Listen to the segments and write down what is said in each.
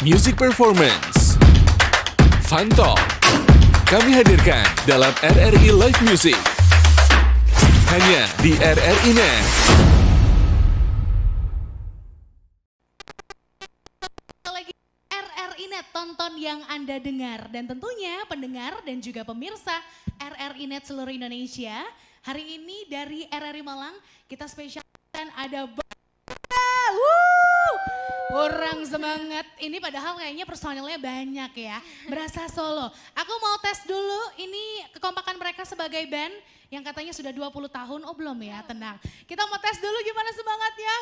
Music Performance, Fun Talk, kami hadirkan dalam RRI Live Music. Hanya di RRI Net. Lagi RRI Net, tonton yang Anda dengar. Dan tentunya pendengar dan juga pemirsa RRI Net seluruh Indonesia. Hari ini dari RRI Malang kita spesialkan ada orang semangat. Ini padahal kayaknya personilnya banyak ya. Berasa solo. Aku mau tes dulu ini kekompakan mereka sebagai band yang katanya sudah 20 tahun. Oh belum ya, tenang. Kita mau tes dulu gimana semangatnya.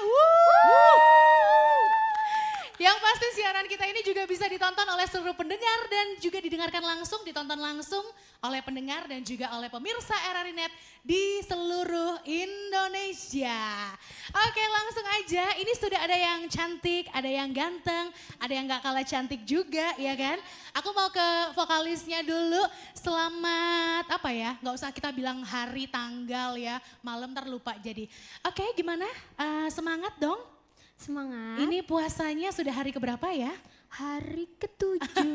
Yang pasti siaran kita ini juga bisa ditonton oleh seluruh pendengar dan juga didengarkan langsung, ditonton langsung oleh pendengar dan juga oleh pemirsa RRI Net di seluruh Indonesia. Oke, langsung aja. Ini sudah ada yang cantik, ada yang ganteng, ada yang gak kalah cantik juga ya kan. Aku mau ke vokalisnya dulu. Selamat apa ya, gak usah kita bilang hari, tanggal ya, malam terlupa jadi. Oke, gimana? Semangat dong. Semangat. Ini puasanya sudah hari keberapa ya? Hari ke-7.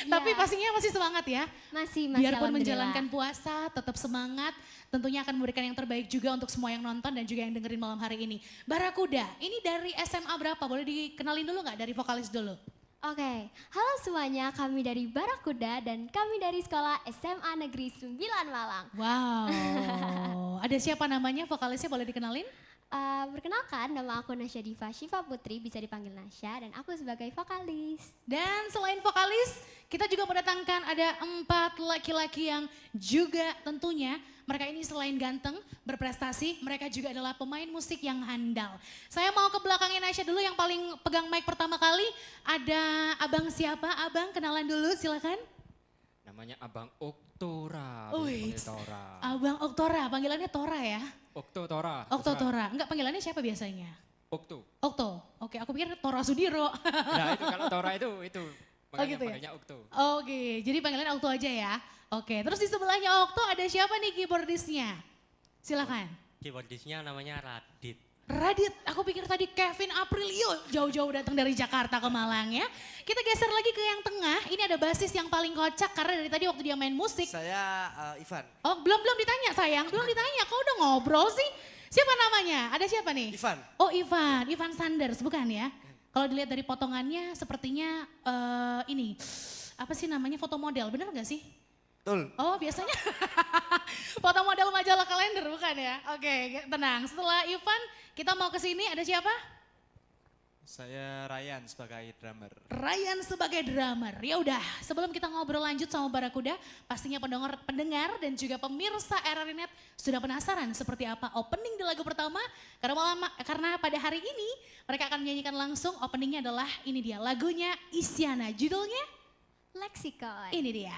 Tapi pastinya masih semangat ya? Masih Biarpun menjalankan puasa tetap semangat. Tentunya akan memberikan yang terbaik juga untuk semua yang nonton dan juga yang dengerin malam hari ini. Barakuda, ini dari SMA berapa? Boleh dikenalin dulu gak dari vokalis dulu? Oke, halo semuanya, kami dari Barakuda dan kami dari sekolah SMA Negeri 9 Malang. Wow, ada siapa namanya vokalisnya boleh dikenalin? Perkenalkan, nama aku Nasya Diva Syifa Putri, bisa dipanggil Nasya dan aku sebagai vokalis. Dan selain vokalis, kita juga mendatangkan ada 4 laki-laki yang juga tentunya mereka ini selain ganteng, berprestasi, mereka juga adalah pemain musik yang handal. Saya mau ke belakangnya Nasya dulu yang paling pegang mic pertama kali. Ada abang siapa? Abang kenalan dulu silakan. Namanya Abang Oktora. Tora. Abang Oktora, panggilannya Tora ya? Oktora. Oktora. Enggak, panggilannya siapa biasanya? Okto. Okto. Oke, aku pikir Tora Sudiro. Nah itu kalau Tora itu makanya gitu ya? panggilnya Okto. Oke, jadi panggilannya Okto aja ya. Oke, terus di sebelahnya Okto ada siapa nih keyboardisnya? Silakan. Keyboardisnya namanya Radit. Radit, aku pikir tadi Kevin Aprilio jauh-jauh datang dari Jakarta ke Malang ya. Kita geser lagi ke yang tengah, ini ada basis yang paling kocak karena dari tadi waktu dia main musik. Saya Ivan. Oh belum ditanya sayang, belum ditanya, kau udah ngobrol sih. Siapa namanya? Ada siapa nih? Ivan. Oh Ivan Sanders bukan ya? Kalau dilihat dari potongannya sepertinya ini, apa sih namanya foto model, bener gak sih? Betul. Oh biasanya foto model majalah kalender bukan ya? Oke tenang, setelah Ivan kita mau ke sini ada siapa? Saya Ryan sebagai drummer. Ryan sebagai drummer. Ya udah, sebelum kita ngobrol lanjut sama Barakuda, pastinya pendengar dan juga pemirsa RRI Net sudah penasaran seperti apa opening di lagu pertama. Karena pada hari ini mereka akan menyanyikan langsung openingnya adalah ini dia lagunya Isyana. Judulnya Lexicon. ini dia.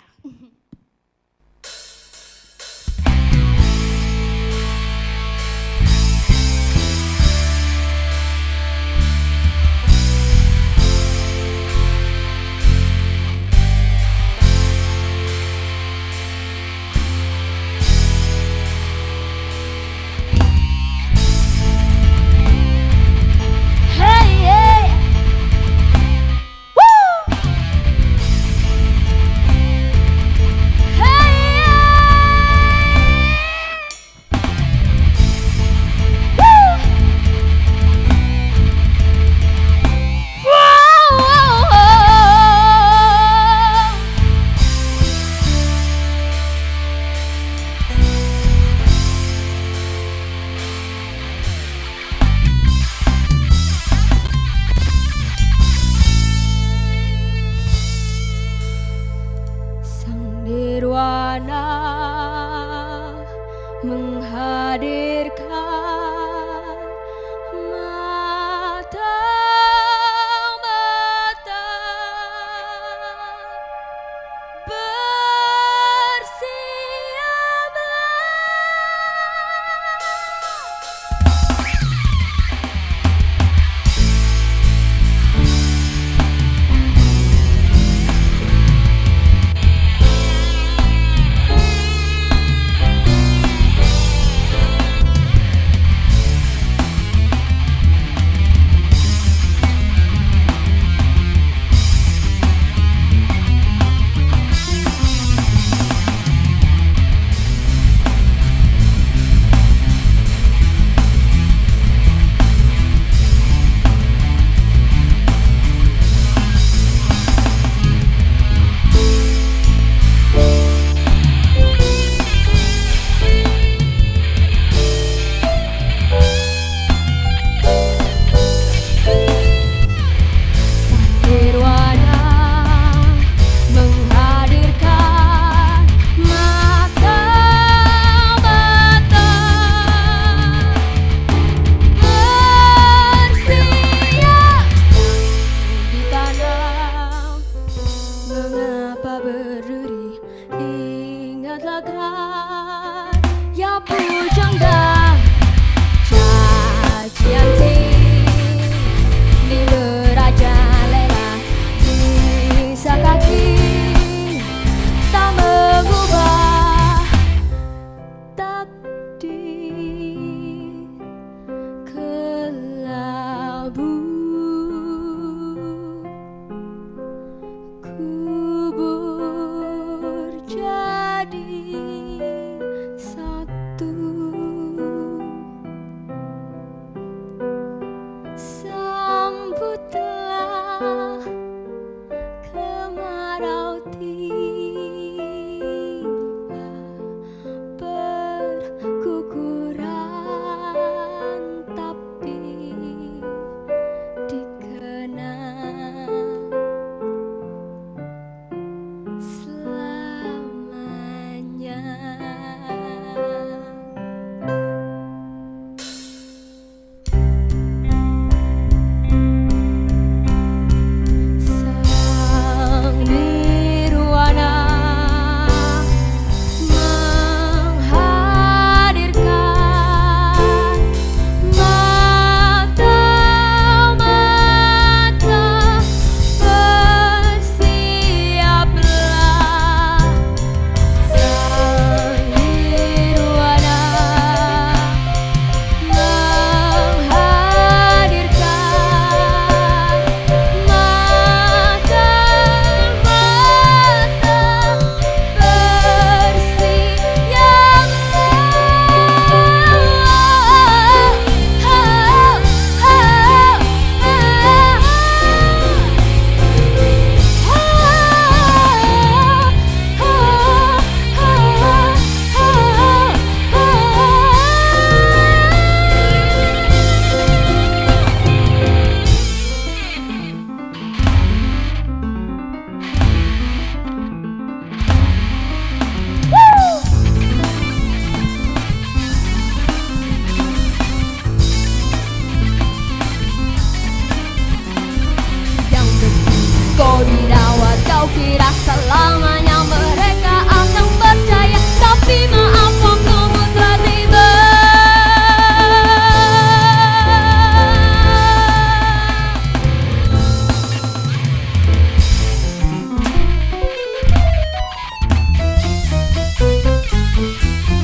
selamanya mereka akan percaya. Tapi maaf waktumu telah tiba.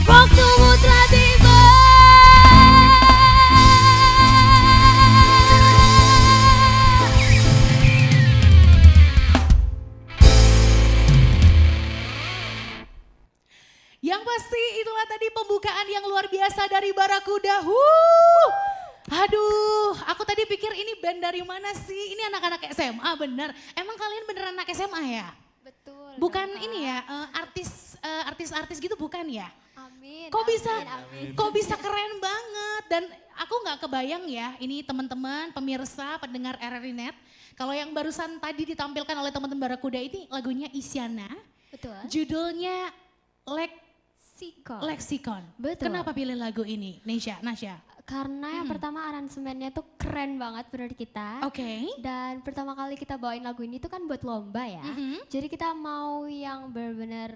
Waktumu telah tiba. Yang pasti itulah tadi pembukaan yang luar biasa dari Barakuda. Aduh, aku tadi pikir ini band dari mana sih? Ini anak-anak SMA bener. Emang kalian beneran anak SMA ya? Betul. Bukan Kakak. ini ya, artis-artis gitu bukan ya? Amin. Kok bisa, amin. kok bisa keren banget. Dan aku nggak kebayang ya, ini teman-teman, pemirsa, pendengar RRI Net. Kalau yang barusan tadi ditampilkan oleh teman-teman Barakuda ini lagunya Isyana. Betul. Judulnya Sikon. Lexicon. Betul. Kenapa pilih lagu ini, Nasya? Karena yang pertama aransemennya tuh keren banget menurut kita. Oke. Dan pertama kali kita bawain lagu ini tuh kan buat lomba ya. Jadi kita mau yang benar-benar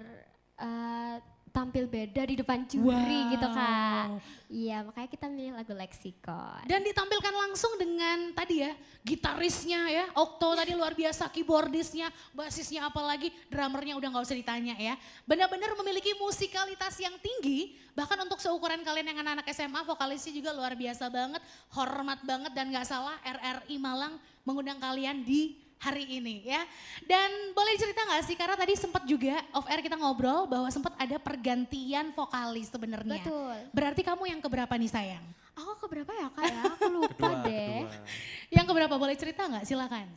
tampil beda di depan juri Wow. gitu Kak. Iya makanya kita milih lagu Lexicon. Dan ditampilkan langsung dengan tadi ya, gitarisnya ya, Okto tadi luar biasa, keyboardisnya, basisnya apalagi, drummernya udah gak usah ditanya ya. Benar-benar memiliki musikalitas yang tinggi, bahkan untuk seukuran kalian yang anak-anak SMA, vokalisnya juga luar biasa banget, hormat banget dan gak salah RRI Malang mengundang kalian di hari ini ya. Dan boleh cerita gak sih, karena tadi sempat juga off air kita ngobrol bahwa sempat ada pergantian vokalis sebenarnya. Betul. Berarti kamu yang keberapa nih sayang? Aku keberapa ya Kak ya? Aku lupa deh. Yang keberapa boleh cerita nggak? Silakan.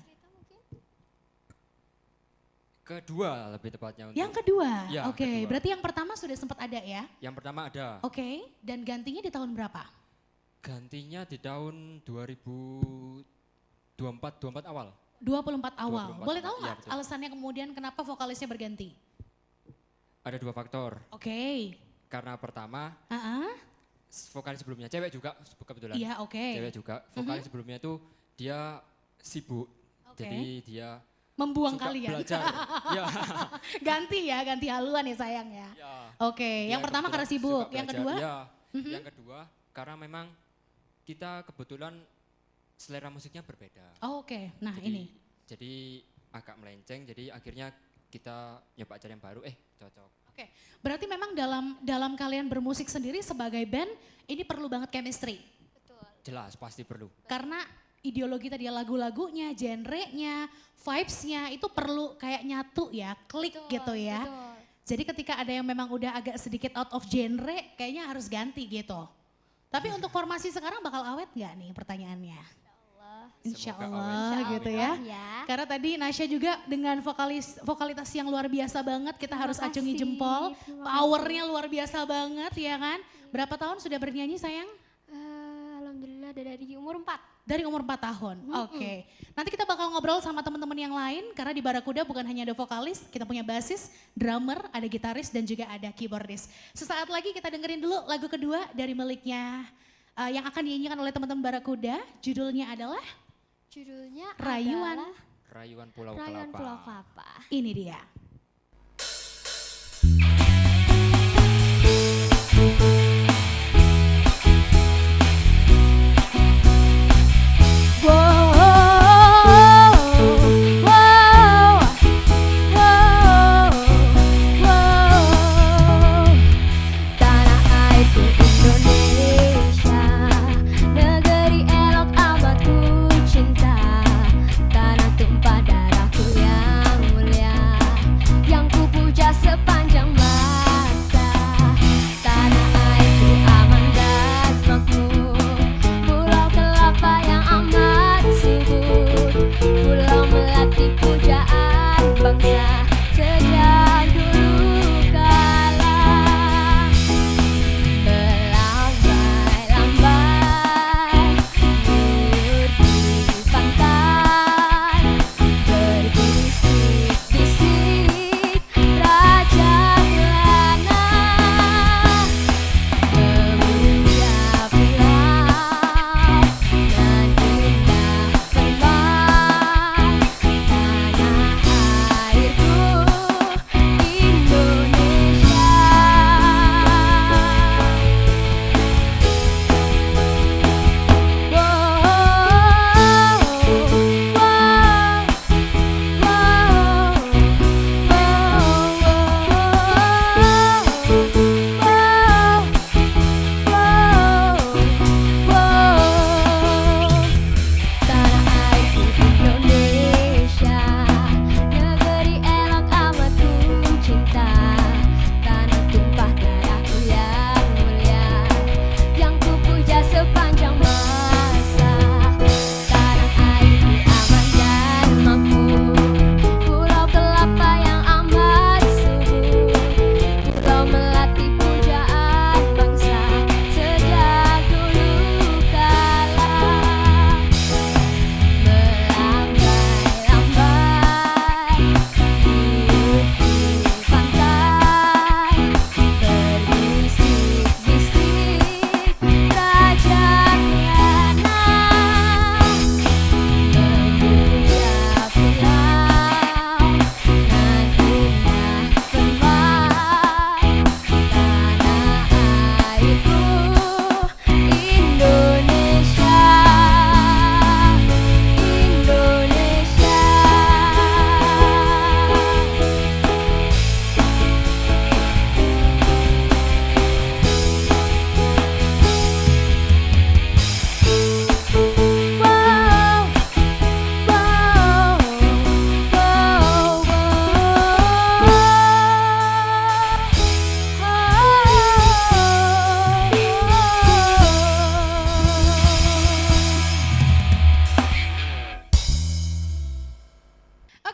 Kedua lebih tepatnya untuk. Yang kedua, Ya, oke. kedua. Berarti yang pertama sudah sempat ada ya? Yang pertama ada. Oke. Dan gantinya di tahun berapa? Gantinya di tahun 2024 awal. 24 awal. 24 Boleh tahu awal, nggak iya, betul. alasannya kemudian kenapa vokalisnya berganti? Ada dua faktor. Oke. Karena pertama Ah, vokalis sebelumnya cewek juga kebetulan. iya oke. Cewek juga. Vokalis sebelumnya itu dia sibuk. Oke. Jadi dia Membuang suka kalian. belajar. Ya. Ganti ya, ganti haluan ya sayang ya. Ya. Oke, yang Dia pertama karena kebetulan sibuk. suka Yang belajar. kedua? Ya, yang kedua karena memang kita kebetulan selera musiknya berbeda. Oh, oke. Nah jadi, ini. Jadi agak melenceng, jadi akhirnya kita nyoba cari yang baru, cocok. Oke, berarti memang dalam kalian bermusik sendiri sebagai band, ini perlu banget chemistry. Jelas, pasti perlu. Karena ideologi tadi lagu-lagunya, genrenya, vibes-nya itu perlu kayak nyatu ya, klik gitu ya. Betul. Jadi ketika ada yang memang udah agak sedikit out of genre, kayaknya harus ganti gitu. Tapi untuk formasi sekarang bakal awet nggak nih pertanyaannya? Insya Semoga Allah awet. gitu Allah, ya. ya. Karena tadi Nasya juga dengan vokalitas yang luar biasa banget, kita harus Terima acungi kasih, jempol. terima Powernya luar biasa banget ya kan. Berapa tahun sudah bernyanyi sayang? Alhamdulillah dari umur 4. Dari umur 4 tahun, oke. Nanti kita bakal ngobrol sama teman-teman yang lain, karena di Barakuda bukan hanya ada vokalis, kita punya basis, drummer, ada gitaris, dan juga ada keyboardis. Sesaat lagi kita dengerin dulu lagu kedua dari miliknya yang akan dinyanyikan oleh teman-teman Barakuda, judulnya adalah Judulnya Rayuan. adalah Rayuan Pulau Rayuan Kelapa. Pulau Kelapa. Ini dia. Tanah airku Indonesia, negeri elok amat ku cinta. Tanah tumpah darahku yang mulia, yang ku puja sepanjang masa. Tanah airku aman dan makmur, Pulau Kelapa yang amat subur, pulau melati pujaan bangsa sejak dulu kala. Melambai-lambai mur di pantai, berbisik-bisik raja Belana, memuja pulau dan indah terbang.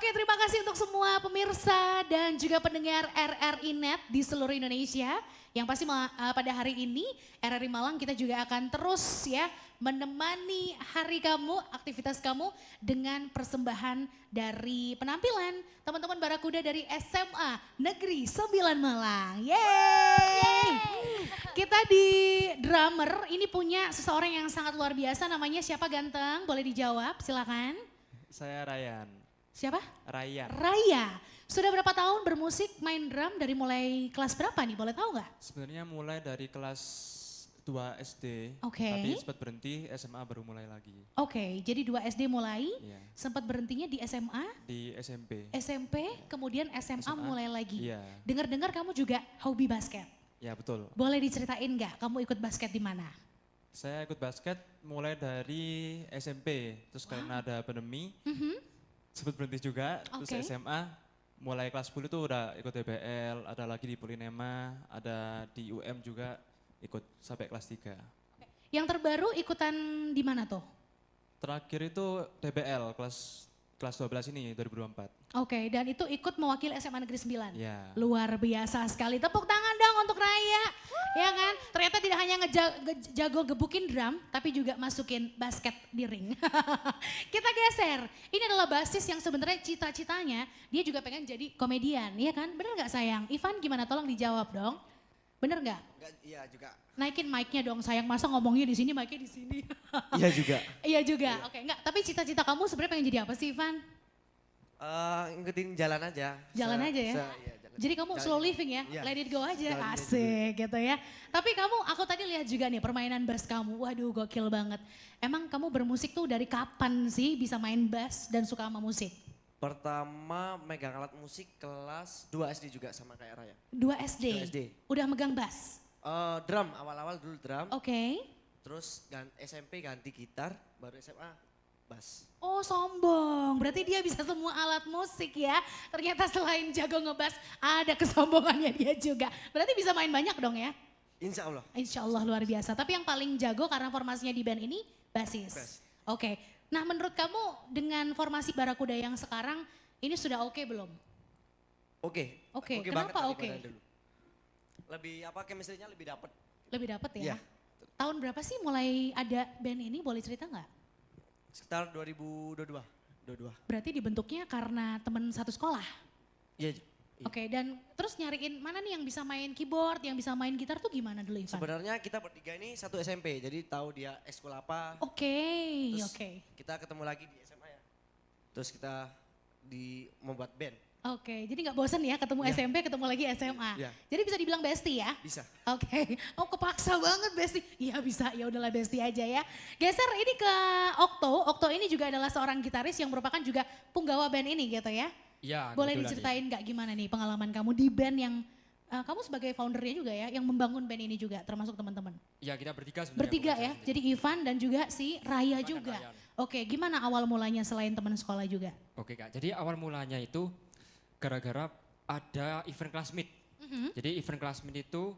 Oke, terima kasih untuk semua pemirsa dan juga pendengar RRI Net di seluruh Indonesia. Yang pasti pada hari ini RRI Malang kita juga akan terus ya menemani hari kamu, aktivitas kamu dengan persembahan dari penampilan teman-teman Barakuda dari SMA Negeri 9 Malang. Yeay! Kita di drummer ini punya seseorang yang sangat luar biasa, namanya siapa ganteng? Boleh dijawab, silakan. Saya Ryan. Siapa? Ryan. Raya. Sudah berapa tahun bermusik, main drum dari mulai kelas berapa nih? Boleh tahu nggak? Sebenarnya mulai dari kelas 2 SD. Oke. Tapi sempat berhenti, SMA baru mulai lagi. Oke, jadi 2 SD mulai, Iya. sempat berhentinya di SMA, Di SMP. SMP, kemudian SMA mulai lagi. Iya. Dengar-dengar kamu juga hobi basket. Ya betul. Boleh diceritain nggak kamu ikut basket di mana? Saya ikut basket mulai dari SMP. Terus karena ada pandemi, sempat berhenti juga. Terus Oke. SMA mulai kelas 10 tuh udah ikut DBL, ada lagi di Polinema, ada di UM juga ikut sampai kelas 3. Yang terbaru ikutan di mana tuh? Terakhir itu DBL kelas 12 ini 2024. Oke, dan itu ikut mewakili SMA Negeri 9. Ya. Luar biasa sekali. Tepuk tangan dong untuk Raya. Ya kan? Ternyata tidak hanya jago gebukin drum, tapi juga masukin basket di ring. Kita geser. Ini adalah basis yang sebenarnya cita-citanya dia juga pengen jadi komedian, ya kan? Bener nggak sayang? Ivan gimana? Tolong dijawab dong. Bener nggak? Iya juga. Naikin mic-nya dong sayang, masa ngomongnya di sini, mic-nya di sini. Iya juga. Iya juga. Oke, enggak. Tapi cita-cita kamu sebenarnya pengen jadi apa sih, Ivan? Ngikutin jalan aja. Jalan aja ya? iya, jalan. Jadi kamu Jalan. slow living ya, Iya. let it go aja, Jalan asik gitu ya. Tapi kamu, aku tadi lihat juga nih permainan bass kamu, waduh gokil banget. Emang kamu bermusik tuh dari kapan sih bisa main bass dan suka sama musik? Pertama megang alat musik kelas 2 SD juga sama kayak Raya. 2 SD? 2 SD. Udah megang bass? Drum, awal-awal dulu drum. Oke. Terus SMP ganti gitar, baru SMA bass. Oh sombong, berarti dia bisa semua alat musik ya. Ternyata selain jago ngebass, ada kesombongannya dia juga. Berarti bisa main banyak dong ya? Insya Allah. Insya Allah luar biasa. Tapi yang paling jago karena formasinya di band ini basis. Bass. Oke. Nah menurut kamu dengan formasi Barakuda yang sekarang ini sudah oke belum? Oke. Oke, banget kenapa daripada oke? dulu. Lebih apa chemistry-nya lebih dapet. Lebih dapet ya? Iya. Tahun berapa sih mulai ada band ini, boleh cerita nggak? Sekitar 2022. 22. Berarti dibentuknya karena teman satu sekolah? Iya. Oke, dan terus nyariin mana nih yang bisa main keyboard, yang bisa main gitar tuh gimana dulu Ivan? Sebenarnya kita bertiga ini satu SMP, jadi tahu dia ekskul apa. Oke, Terus oke. kita ketemu lagi di SMA ya. Terus kita membuat band. Oke, jadi nggak bosen ya ketemu Iya. SMP, ketemu lagi SMA. Iya. Jadi bisa dibilang bestie ya? Bisa. Oke, oh kepaksa banget bestie. Iya bisa, ya udahlah bestie aja ya. Geser ini ke Okto. Okto ini juga adalah seorang gitaris yang merupakan juga punggawa band ini gitu ya. Iya, Boleh kebetulan, diceritain nggak gimana nih pengalaman kamu di band yang kamu sebagai foundernya juga ya, yang membangun band ini juga termasuk teman-teman. Iya, kita bertiga sebenarnya. Bertiga bukan saya ya, sendiri. jadi Ivan dan juga si Raya Ivan dan juga. Ryan. Oke, gimana awal mulanya selain teman sekolah juga? Oke Kak, jadi awal mulanya itu gara-gara ada event kelas meet. Jadi event kelas meet itu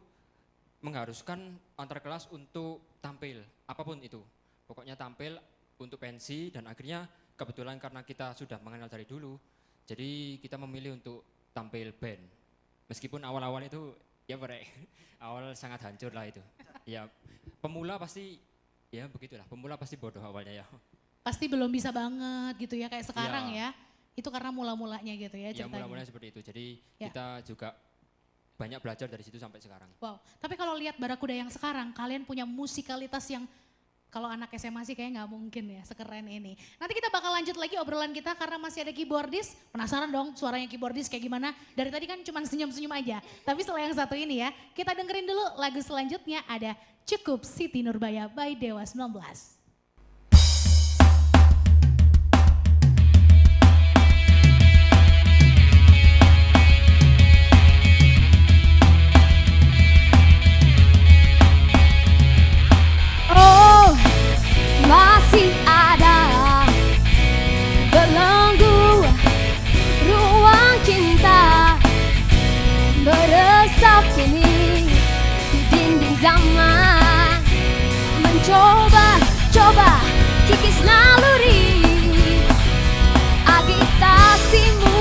mengharuskan antar kelas untuk tampil, apapun itu. Pokoknya tampil untuk pensi dan akhirnya kebetulan karena kita sudah mengenal dari dulu, jadi kita memilih untuk tampil band. Meskipun awal-awal itu ya awal sangat hancur lah itu. Ya pemula pasti ya begitulah, pemula pasti bodoh awalnya ya. Pasti belum bisa banget gitu ya kayak sekarang Iya. ya. Itu karena mula-mulanya gitu ya Ya ceritanya. mula-mulanya seperti itu. Jadi Ya. kita juga banyak belajar dari situ sampai sekarang. Wow, tapi kalau lihat Barakuda yang sekarang, kalian punya musikalitas yang kalau anak SMA sih kayaknya nggak mungkin ya sekeren ini. Nanti kita bakal lanjut lagi obrolan kita karena masih ada keyboardis. Penasaran dong suaranya keyboardis kayak gimana? Dari tadi kan cuma senyum-senyum aja. Tapi setelah yang satu ini ya, kita dengerin dulu lagu selanjutnya ada Cukup Siti Nurbaya by Dewa 19. Oh, masih ada belenggu ruang cinta meresap kini di dinding zaman, mencoba kikis naluri agitasimu.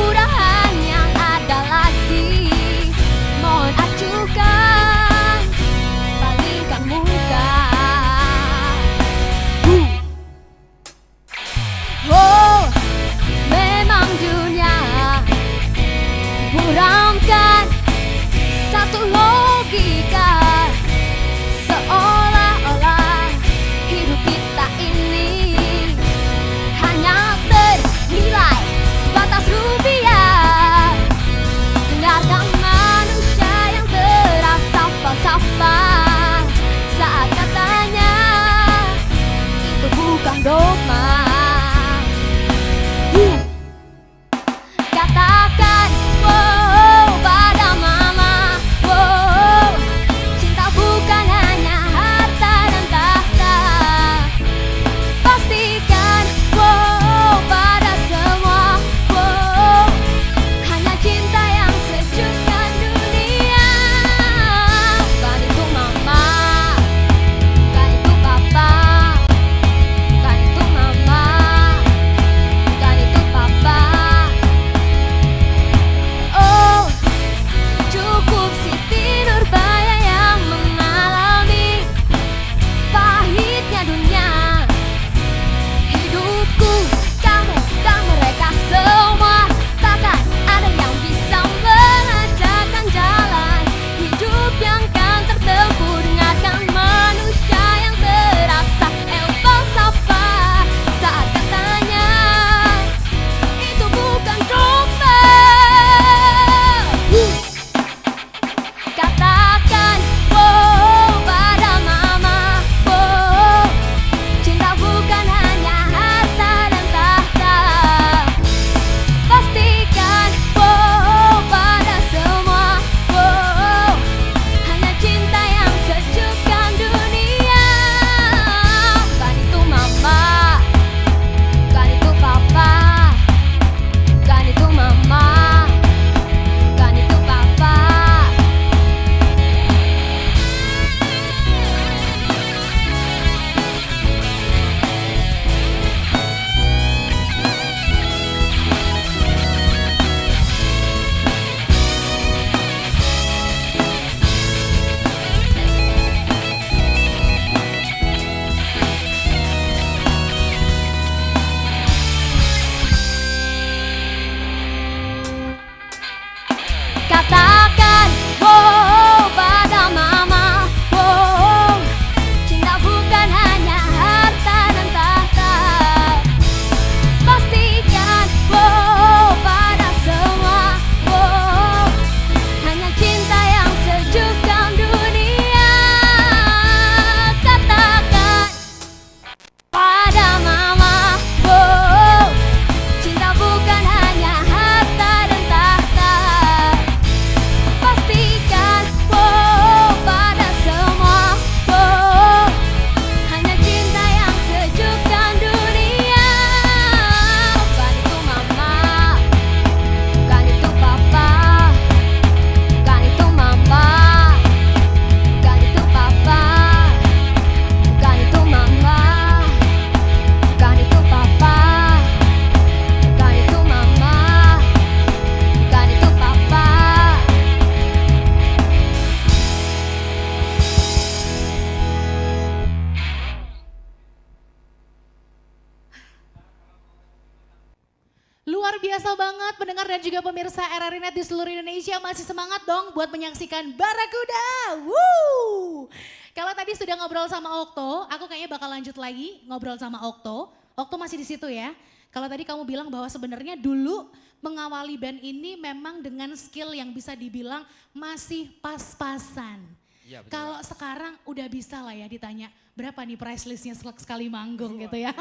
luar biasa banget pendengar dan juga pemirsa RRI Net di seluruh Indonesia. Masih semangat dong buat menyaksikan Barakuda. Woo! Kalau tadi sudah ngobrol sama Okto, aku kayaknya bakal lanjut lagi ngobrol sama Okto. Okto masih di situ ya. Kalau tadi kamu bilang bahwa sebenarnya dulu mengawali band ini memang dengan skill yang bisa dibilang masih pas-pasan. Iya, betul. Kalau sekarang udah bisa lah ya ditanya berapa nih price listnya sekali manggung gitu ya.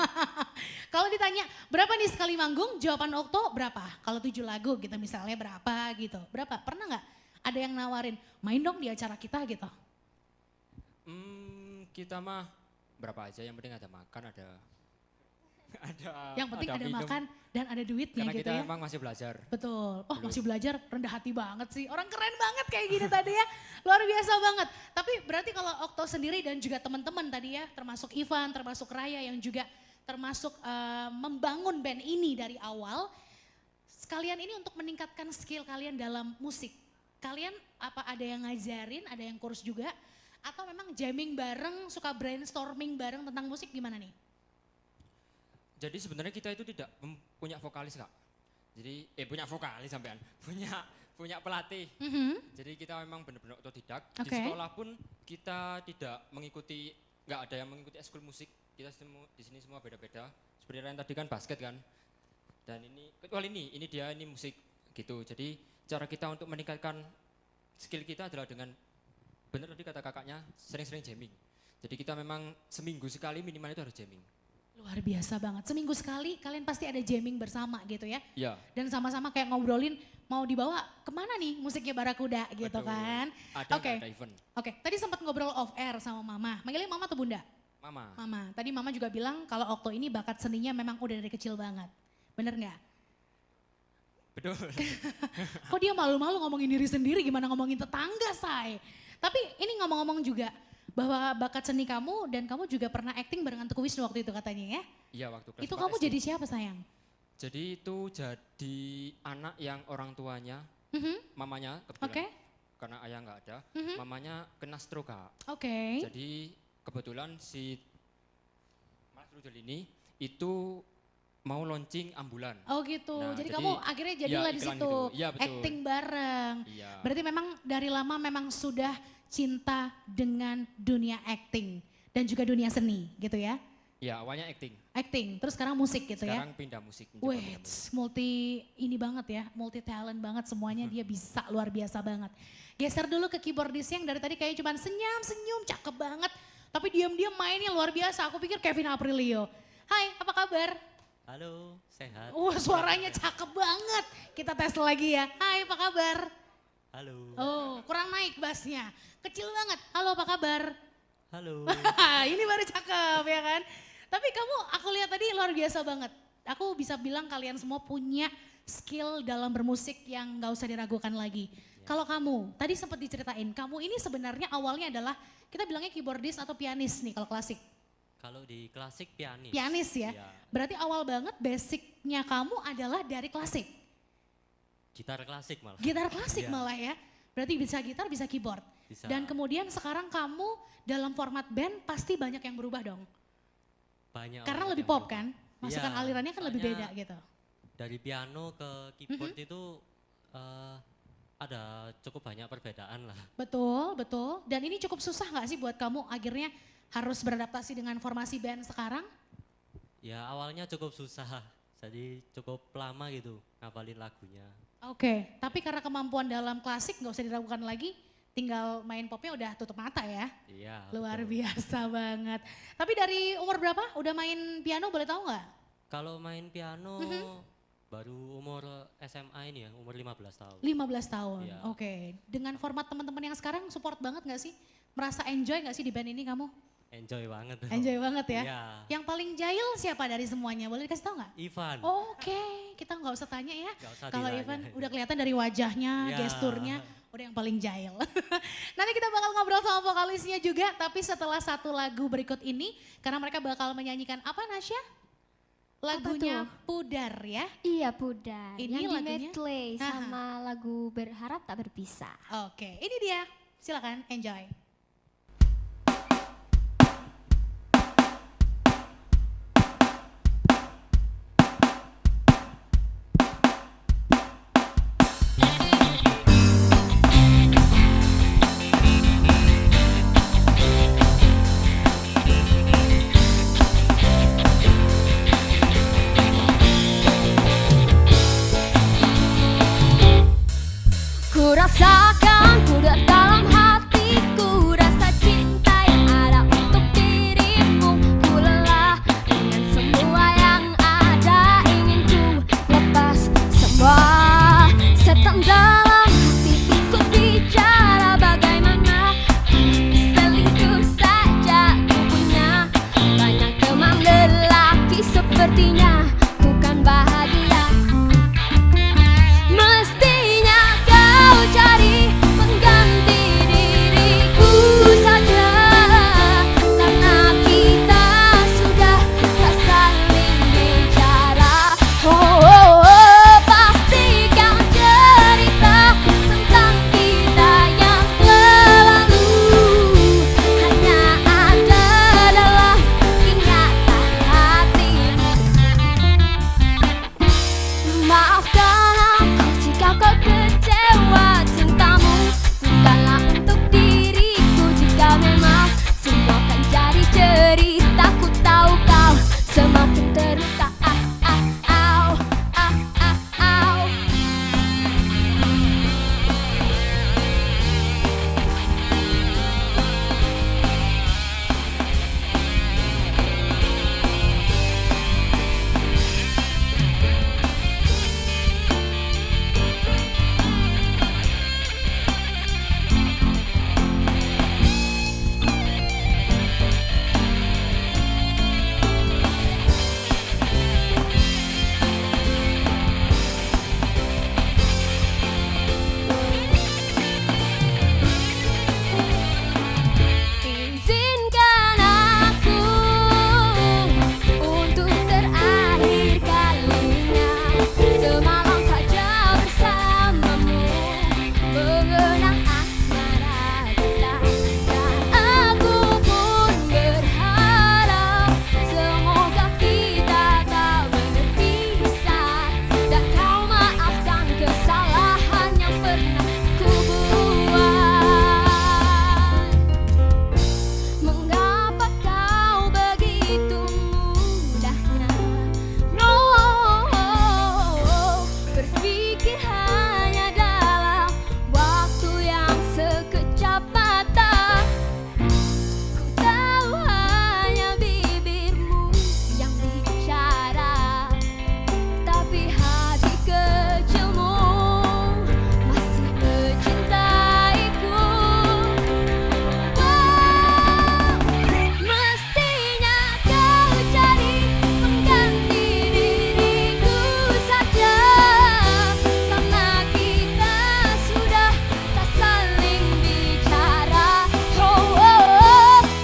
Kalau ditanya berapa nih sekali manggung, jawaban Okto berapa? Kalau 7 lagu gitu misalnya berapa gitu. Berapa? Pernah nggak ada yang nawarin main dong di acara kita gitu? Kita mah berapa aja, yang penting ada makan, ada Yang penting ada minum. makan dan ada duitnya Karena gitu kita ya. emang masih belajar. Betul. Oh masih belajar, rendah hati banget sih. Orang keren banget kayak gini tadi ya. Luar biasa banget. Tapi berarti kalau Okto sendiri dan juga teman-teman tadi ya, termasuk Ivan, termasuk Raya yang juga termasuk membangun band ini dari awal. Sekalian ini untuk meningkatkan skill kalian dalam musik. Kalian apa ada yang ngajarin, ada yang kursus juga? Atau memang jamming bareng, suka brainstorming bareng tentang musik gimana nih? Jadi sebenarnya kita itu tidak punya vokalis Kak. Jadi punya vokalis sampean, punya pelatih. Jadi kita memang benar-benar otodidak. Di Oke. sekolah pun kita tidak mengikuti, nggak ada yang mengikuti ekskul musik. Kita semua di sini semua beda-beda. Seperti yang tadi kan basket kan. Dan ini ini musik gitu. Jadi cara kita untuk meningkatkan skill kita adalah dengan benar tadi kata kakaknya sering-sering jamming. Jadi kita memang seminggu sekali minimal itu harus jamming. Luar biasa banget. Seminggu sekali kalian pasti ada jamming bersama gitu ya. Iya. Dan sama-sama kayak ngobrolin mau dibawa kemana nih musiknya Barakuda gitu Betul. kan. Ada Oke. ada event. Oke, tadi sempat ngobrol off air sama Mama. Manggilnya Mama atau Bunda? Mama. Mama. Tadi Mama juga bilang kalau Okto ini bakat seninya memang udah dari kecil banget. Bener nggak? Betul. Kok dia malu-malu ngomongin diri sendiri gimana ngomongin tetangga, Say? Tapi ini ngomong-ngomong juga bahwa bakat seni kamu dan kamu juga pernah acting barengan Teguh Wisnu waktu itu katanya ya. Iya waktu kelas Itu 4 kamu SD. jadi siapa sayang? Jadi itu jadi anak yang orang tuanya, mamanya kebetulan, Oke. karena ayah nggak ada, mamanya kena stroke Kak. Oke. Jadi kebetulan si Mas Rudel ini itu mau launching ambulan. Oh gitu. Nah, jadi jadi- kamu akhirnya jadilah iya, di iklan situ gitu. Iya, betul. acting bareng. Iya. Berarti memang dari lama memang sudah cinta dengan dunia acting dan juga dunia seni gitu ya. Iya awalnya acting, Acting, terus sekarang musik gitu ya. sekarang pindah musik. mencoba pindah Wait, musik. multi ini banget ya, multi talent banget semuanya dia bisa luar biasa banget. Geser dulu ke keyboardis yang dari tadi kayak cuman senyum, cakep banget. Tapi diam-diam mainnya luar biasa, aku pikir Kevin Aprilio. Hai, apa kabar? Halo, sehat. Wah suaranya cakep banget. Kita tes lagi ya. Hai, apa kabar? Halo. Oh, kurang naik bassnya. Kecil banget. Halo, apa kabar? Halo. Ini baru cakep ya kan. Tapi kamu aku lihat tadi luar biasa banget. Aku bisa bilang kalian semua punya skill dalam bermusik yang gak usah diragukan lagi. Kalau kamu, tadi sempat diceritain, kamu ini sebenarnya awalnya adalah kita bilangnya keyboardis atau pianis nih kalau klasik. Kalau di klasik pianis. Pianis ya. Iya. Berarti awal banget basicnya kamu adalah dari klasik. Gitar klasik malah. Gitar klasik Iya. malah ya. Berarti bisa gitar, bisa keyboard. Bisa. Dan kemudian sekarang kamu dalam format band pasti banyak yang berubah dong. Banyak. Karena orang lebih yang pop berubah. kan? Masukan Iya, alirannya kan lebih beda soalnya gitu. Dari piano ke keyboard itu ada cukup banyak perbedaan lah. Betul, betul. Dan ini cukup susah nggak sih buat kamu akhirnya harus beradaptasi dengan formasi band sekarang? Ya awalnya cukup susah. Jadi cukup lama gitu ngapalin lagunya. Oke, tapi karena kemampuan dalam klasik nggak usah diragukan lagi, tinggal main popnya udah tutup mata ya. Iya. Luar betul. biasa banget. Tapi dari umur berapa udah main piano boleh tahu nggak? Kalau main piano Mhm. baru umur SMA ini ya, umur 15 tahun. 15 tahun, Iya. oke. Dengan format teman-teman yang sekarang support banget gak sih? Merasa enjoy gak sih di band ini kamu? Enjoy banget. Enjoy banget ya? Iya. Yang paling jahil siapa dari semuanya? Boleh dikasih tahu nggak? Ivan. Oke, kita nggak usah tanya ya. Nggak usah Kalau ditanya. Ivan udah kelihatan dari wajahnya, Iya. gesturnya, udah yang paling jahil. Nanti kita bakal ngobrol sama vokalisnya juga, tapi setelah satu lagu berikut ini, karena mereka bakal menyanyikan apa Nasya? Lagunya Pudar ya. Iya Pudar, Ini yang lagunya? di medley Aha. sama lagu Berharap Tak Berpisah. Oke, ini dia. Silakan enjoy. rasakan pudar dalam hatiku, rasa cinta yang ada untuk dirimu. Ku lelah dengan semua yang ada, ingin ku lepas semua. Setan dalam hati ikut bicara, bagaimana selingkuh saja ku punya banyak teman lelaki, sepertinya ku kan bahagia. Mestinya kau cari pengganti diriku saja, karena kita sudah tak saling bicara. Pastikan cerita tentang kita yang lalu hanya ada dalam ingatan hatimu. Maafkan aku jika kau kecewa, cintamu bukanlah untuk diriku. Jika memang semua kan jadi cerita, ku tahu kau semakin terluka. Izinkan aku untuk terakhir kalinya, semalam saja bersamamu, mengenang asmara kita. Dan aku pun berharap semoga kita tak berpisah, dan kau maafkan kesalahan yang pernah ku buat. Mengapa kau begitu mudahnya berpikir hanya dalam waktu yang sekejap mata? Ku tahu hanya bibirmu yang bicara, tapi hati kecilmu masih mencintaiku. Mestinya kau cari pengganti diriku saja, karena kita sudah tak saling bicara.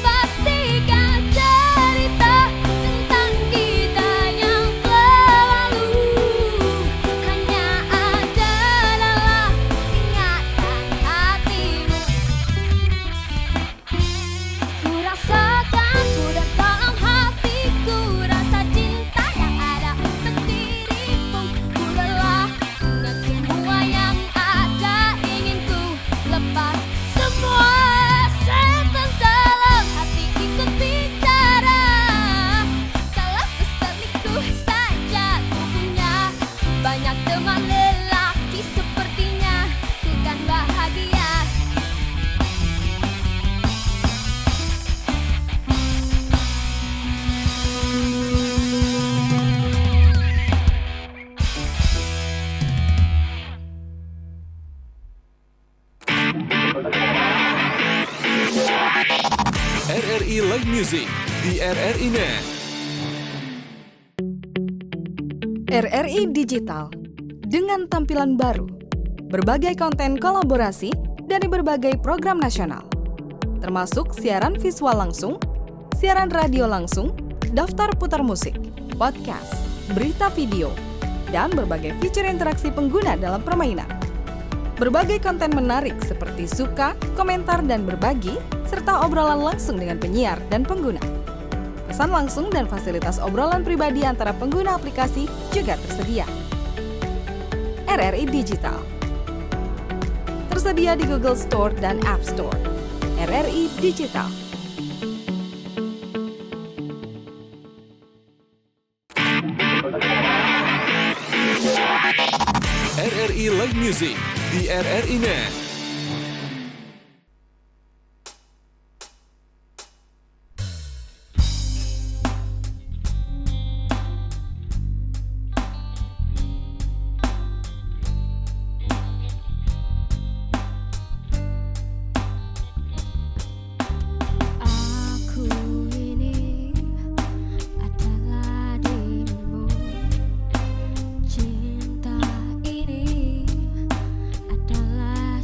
Pastikan cerita tentang kita yang lalu hanya ada dalam ingatan hatimu. Ku rasakan pudar dalam hatiku, rasa cinta yang ada untuk dirimu. Ku lelah dengan semua yang ada, ingin ku lepas semua. Setan dalam hati ikut bicara, kalau berselingkuh saja ku punya banyak teman lelaki, sepertinya ku kan bahagia. RRI Live Music di RRI Net. RRI Digital dengan tampilan baru, berbagai konten kolaborasi dari berbagai program nasional, termasuk siaran visual langsung, siaran radio langsung, daftar putar musik, podcast, berita video, dan berbagai fitur interaksi pengguna dalam permainan. Berbagai konten menarik seperti suka, komentar, dan berbagi, serta obrolan langsung dengan penyiar dan pengguna. Pesan langsung dan fasilitas obrolan pribadi antara pengguna aplikasi juga tersedia. RRI Digital tersedia di Google Store dan App Store. RRI Digital. RRI Live Music di RRI Net. Aku ini adalah dirimu. Cinta ini adalah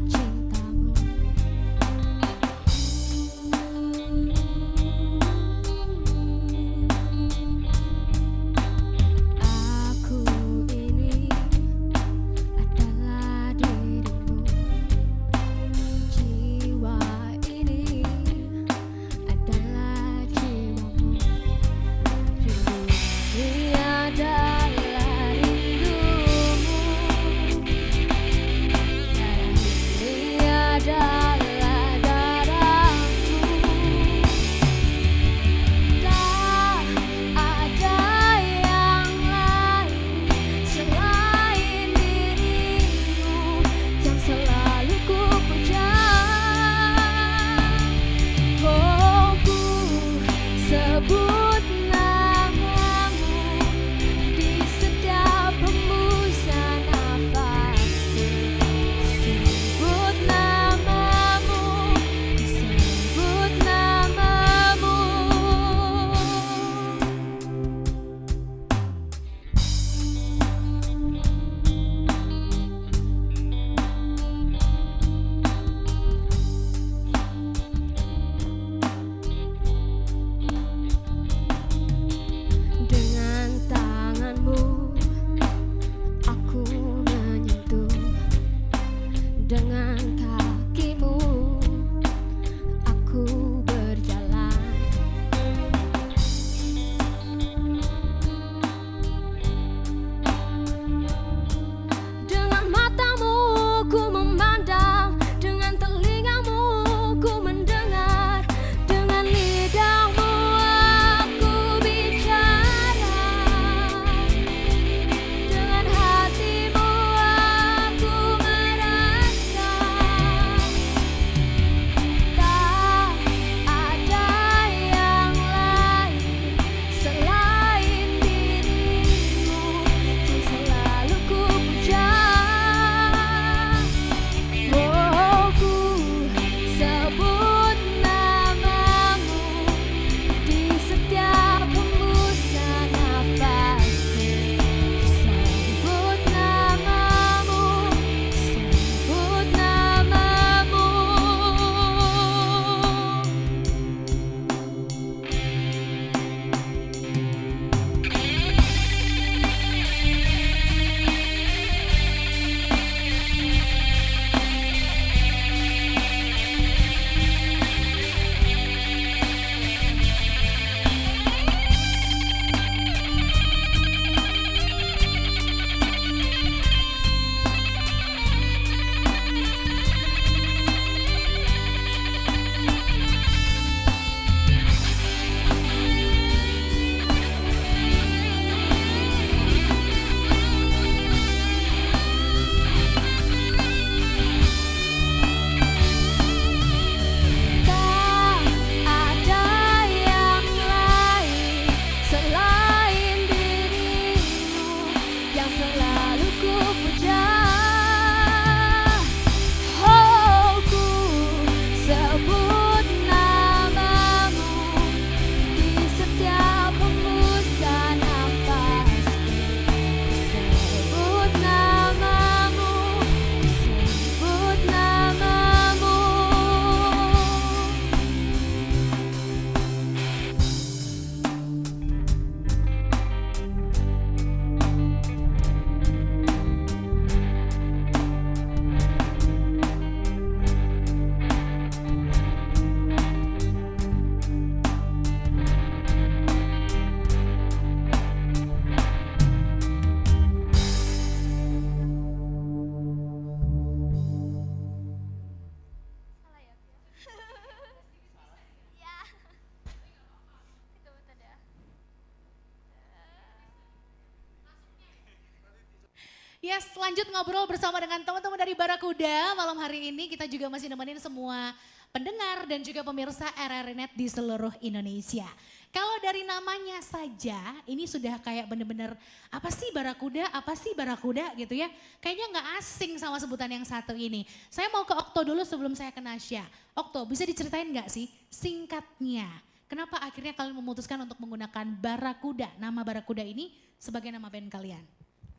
Yes, lanjut ngobrol bersama dengan teman-teman dari Barakuda. Malam hari ini kita juga masih nemenin semua pendengar dan juga pemirsa RRI Net di seluruh Indonesia. Kalau dari namanya saja, ini sudah kayak bener-bener apa sih Barakuda gitu ya. Kayaknya nggak asing sama sebutan yang satu ini. Saya mau ke Okto dulu sebelum saya ke Nasya. Okto, bisa diceritain nggak sih singkatnya? Kenapa akhirnya kalian memutuskan untuk menggunakan Barakuda, nama Barakuda ini sebagai nama band kalian?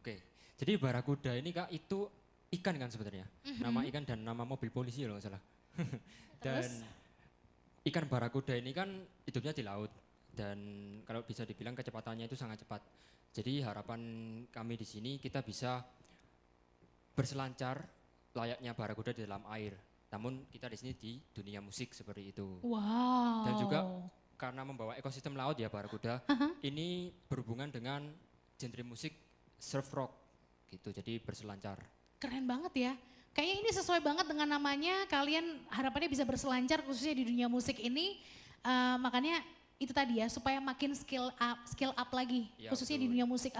Oke, jadi Barakuda ini Kak itu ikan kan sebenarnya. Nama ikan dan nama mobil polisi kalau nggak salah. Dan ikan Barakuda ini kan hidupnya di laut. Dan kalau bisa dibilang kecepatannya itu sangat cepat. Jadi harapan kami di sini kita bisa berselancar layaknya Barakuda di dalam air. Namun kita di sini di dunia musik seperti itu. Wow. Dan juga karena membawa ekosistem laut ya Barakuda, ini berhubungan dengan genre musik surf rock gitu, jadi berselancar. Keren banget ya. Kayaknya ini sesuai banget dengan namanya, kalian harapannya bisa berselancar khususnya di dunia musik ini. Makanya itu tadi ya, supaya makin skill up lagi, Ya, khususnya betul. di dunia musik,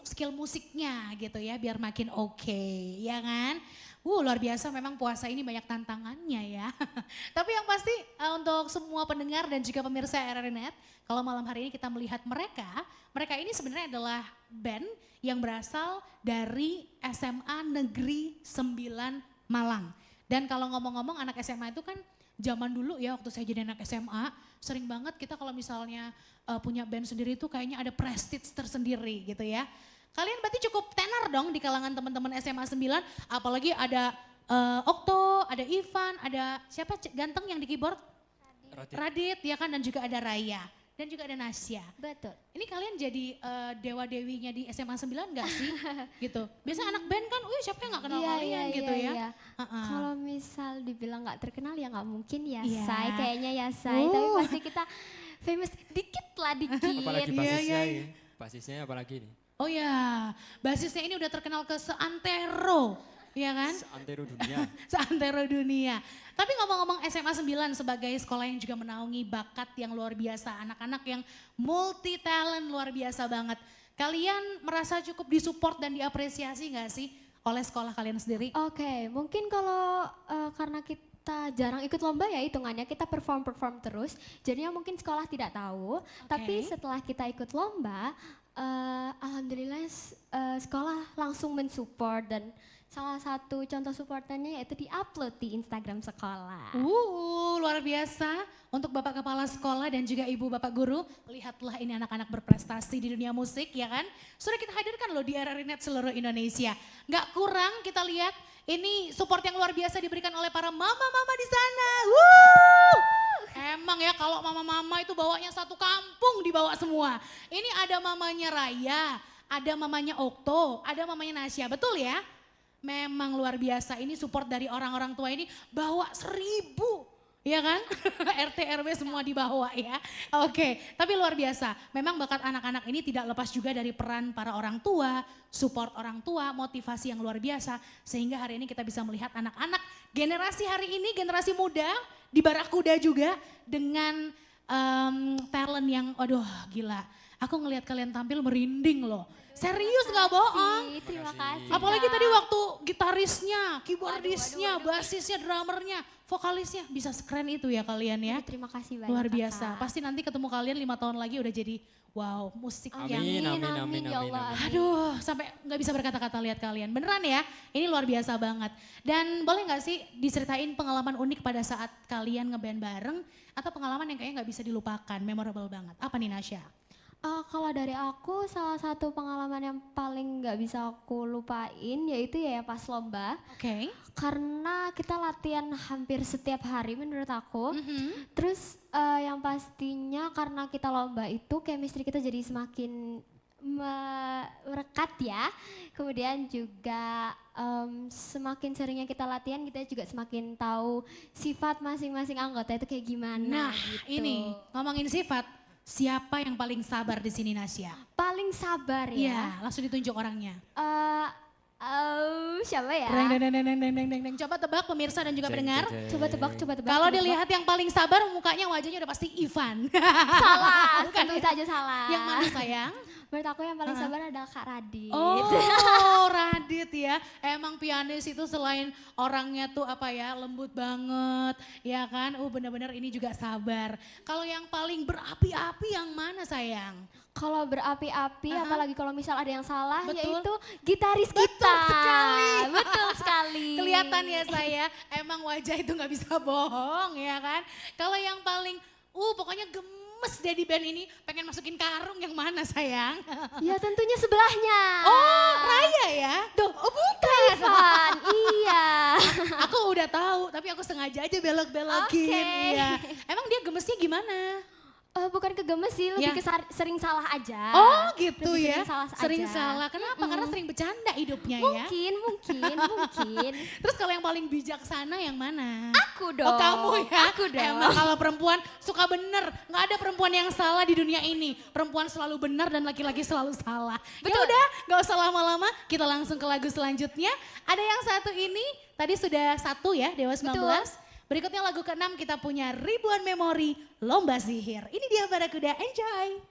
skill musiknya gitu ya, biar makin oke, ya kan? Luar biasa memang puasa ini banyak tantangannya ya. Tapi yang pasti untuk semua pendengar dan juga pemirsa RRI Net, kalau malam hari ini kita melihat mereka ini sebenarnya adalah band yang berasal dari SMA Negeri 9 Malang. Dan kalau ngomong-ngomong anak SMA itu kan zaman dulu ya, waktu saya jadi anak SMA, sering banget kita kalau misalnya punya band sendiri itu kayaknya ada prestige tersendiri gitu ya. Kalian berarti cukup tenar dong di kalangan teman-teman SMA 9, apalagi ada Okto, ada Ivan, ada siapa ganteng yang di keyboard? Radit ya kan, dan juga ada Raya, dan juga ada Nasya. Betul. Ini kalian jadi dewa-dewinya di SMA 9 gak sih? Gitu. Biasa anak band kan, siapa yang gak kenal kalian gitu ya. Iya. Kalau misal dibilang gak terkenal ya gak mungkin ya, Iya. Say. Kayaknya ya Say, tapi pasti kita famous dikit lah dikit. Apalagi Iya, basisnya iya. ini. Basisnya apalagi nih? Oh ya, basisnya ini udah terkenal ke seantero, ya kan? Seantero dunia. Seantero dunia. Tapi ngomong-ngomong SMA 9 sebagai sekolah yang juga menaungi bakat yang luar biasa, anak-anak yang multi talent luar biasa banget. Kalian merasa cukup disupport dan diapresiasi gak sih oleh sekolah kalian sendiri? Oke, mungkin kalau karena kita jarang ikut lomba ya hitungannya, kita perform terus. Jadinya mungkin sekolah tidak tahu, tapi setelah kita ikut lomba, alhamdulillah sekolah langsung mensupport, dan salah satu contoh supportannya yaitu di-upload di Instagram sekolah. Luar biasa untuk Bapak Kepala Sekolah dan juga Ibu Bapak Guru. Lihatlah ini anak-anak berprestasi di dunia musik ya kan. Sudah kita hadirkan loh di RRI Net seluruh Indonesia. Nggak kurang kita lihat ini support yang luar biasa diberikan oleh para mama-mama di sana. Emang ya kalau mama-mama itu bawanya satu kampung dibawa semua. Ini ada mamanya Raya, ada mamanya Okto, ada mamanya Nasya, betul ya? Memang luar biasa, ini support dari orang-orang tua ini bawa 1000, ya kan? RT RW semua dibawa ya. Oke, tapi luar biasa. Memang bakat anak-anak ini tidak lepas juga dari peran para orang tua, support orang tua, motivasi yang luar biasa. Sehingga hari ini kita bisa melihat anak-anak generasi hari ini, generasi muda di Barakuda juga dengan talent yang aduh gila. Aku ngelihat kalian tampil merinding loh. Serius gak bohong. Terima kasih. Apalagi Kak. tadi waktu gitarisnya, keyboardisnya, basisnya, drummernya, vokalisnya bisa sekeren itu ya kalian ya. Terima kasih banyak. Luar biasa. Kakak. Pasti nanti ketemu kalian 5 tahun lagi udah jadi wow musik yang Amin, ya Allah. aduh sampai nggak bisa berkata-kata lihat kalian. Beneran ya, ini luar biasa banget. Dan boleh nggak sih diceritain pengalaman unik pada saat kalian ngeband bareng atau pengalaman yang kayaknya nggak bisa dilupakan, memorable banget. Apa nih Nasya? Kalau dari aku salah satu pengalaman yang paling nggak bisa aku lupain yaitu ya pas lomba. Oke. Karena kita latihan hampir setiap hari menurut aku. Terus yang pastinya karena kita lomba itu chemistry kita jadi semakin merekat ya. Kemudian juga semakin seringnya kita latihan kita juga semakin tahu sifat masing-masing anggota itu kayak gimana. Nah gitu. ini ngomongin sifat. Siapa yang paling sabar di sini Nasya? Paling sabar ya. Iya, langsung ditunjuk orangnya. Siapa ya? Deng. Coba tebak pemirsa dan juga pendengar. Coba tebak. Kalau coba dilihat yang paling sabar mukanya wajahnya udah pasti Ivan. salah, Bukan tentu ya? saja salah. Yang mana sayang? Menurut aku yang paling sabar adalah Kak Radit. Oh emang pianis itu selain orangnya tuh apa ya, lembut banget, ya kan? Bener-bener ini juga sabar. Kalau yang paling berapi-api yang mana sayang? Kalau berapi-api, Aha. apalagi kalau misal ada yang salah, Betul. yaitu gitaris Betul kita. sekali. Betul sekali. Kelihatan ya saya, emang wajah itu nggak bisa bohong ya kan. Kalau yang paling, pokoknya gemes deh di band ini, pengen masukin karung yang mana sayang? Ya tentunya sebelahnya. Oh Raya ya? Bukan. Ivan, iya. Aku udah tahu, tapi aku sengaja aja belok-belokin. Oke. Ya. Emang dia gemesnya gimana? Bukan kegemes sih, lebih Ya. ke sering salah aja. Oh gitu Lebih ya? Sering salah Sering aja. salah. Kenapa? Karena sering bercanda hidupnya ya. Mungkin, mungkin. Terus kalau yang paling bijaksana yang mana? Aku dong. Oh kamu ya? Aku dong. Emang kalau perempuan suka bener. Nggak ada perempuan yang salah di dunia ini. Perempuan selalu benar dan laki-laki selalu salah. Ya Betul. udah, nggak usah lama-lama. Kita langsung ke lagu selanjutnya. Ada yang satu ini, tadi sudah satu ya, Dewa 19. Betul. Berikutnya lagu ke-6 kita punya Ribuan Memori, Lomba Sihir. Ini dia Barakuda, enjoy.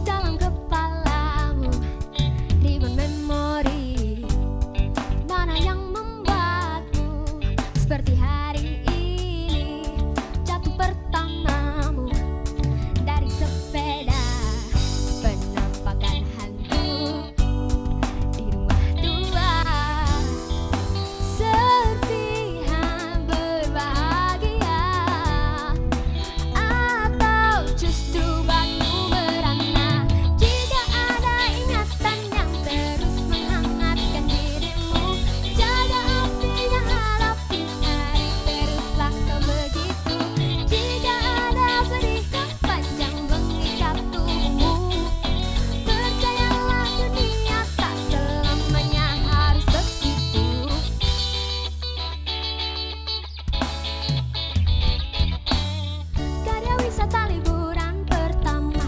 Dalam kepalamu ribuan memori, mana yang membuatmu seperti hari ini. Jatuh pertamamu dari sepeda, penampakan hantu di rumah tua, serpihan berbahagia, atau justru baru merana. Jika ada ingatan yang terus menghangatkan dirimu, jaga apinya, hadapi hari, teruslah kau begitu. Jika ada berikat panjang mengikat tubuhmu, percayalah dunia tak selamanya harus begitu. Karya wisata liburan pertama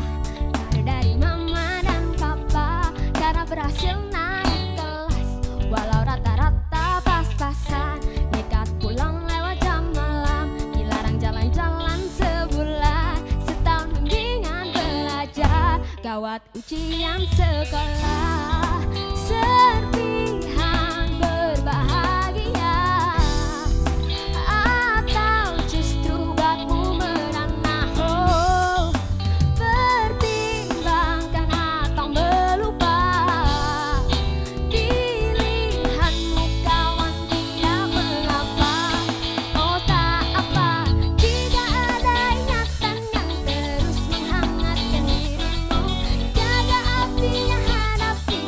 dari mama dan papa, karena berhasil naik kelas walau rata-rata pas-pasan. Nekat pulang lewat jam malam, dilarang jalan-jalan sebulan. Setahun bimbingan belajar, gawat ujian sekolah. Serpihan berbahagia, atau justru bakmu merana. Oh, pertimbangkan atau melupa. Pilihanmu kawan, tidak mengapa. Oh tak apa, jika ada ingatan yang terus menghangatkan dirimu, jaga apinya, hadapi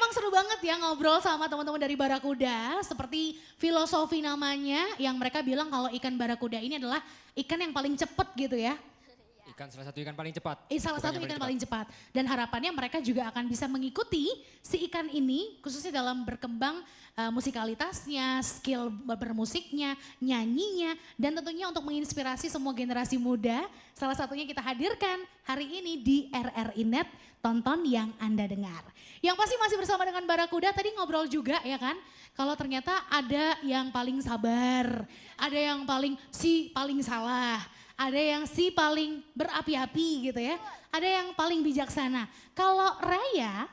emang seru banget ya ngobrol sama teman-teman dari Barakuda. Seperti filosofi namanya yang mereka bilang kalau ikan Barakuda ini adalah ikan yang paling cepat gitu ya. Salah satu ikan paling cepat. Salah Bukan satu yang ikan paling cepat. Dan harapannya mereka juga akan bisa mengikuti si ikan ini khususnya dalam berkembang musikalitasnya, skill bermusiknya, nyanyinya, dan tentunya untuk menginspirasi semua generasi muda. Salah satunya kita hadirkan hari ini di RRI Net, tonton yang Anda dengar. Yang pasti masih bersama dengan Barakuda, tadi ngobrol juga ya kan. Kalau ternyata ada yang paling sabar, ada yang paling salah. Ada yang si paling berapi-api gitu ya. Ada yang paling bijaksana. Kalau Raya,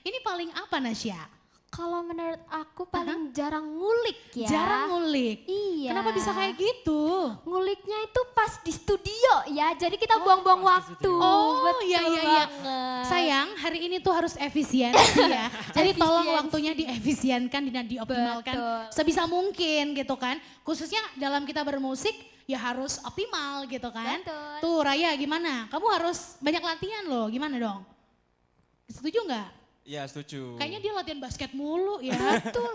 ini paling apa Nasya? Kalau menurut aku paling jarang ngulik ya. Jarang ngulik. Iya. Kenapa bisa kayak gitu? Nguliknya itu pas di studio ya. Jadi kita buang-buang waktu. Oh Betul iya. banget. Sayang, hari ini tuh harus efisiensi ya. Jadi tolong Efisiensi. waktunya diefisienkan dan dioptimalkan Betul. sebisa mungkin gitu kan. Khususnya dalam kita bermusik ya harus optimal gitu kan. Betul. Tuh Raya gimana? Kamu harus banyak latihan loh, gimana dong? Setuju nggak? Iya setuju. Kayaknya dia latihan basket mulu ya. Betul.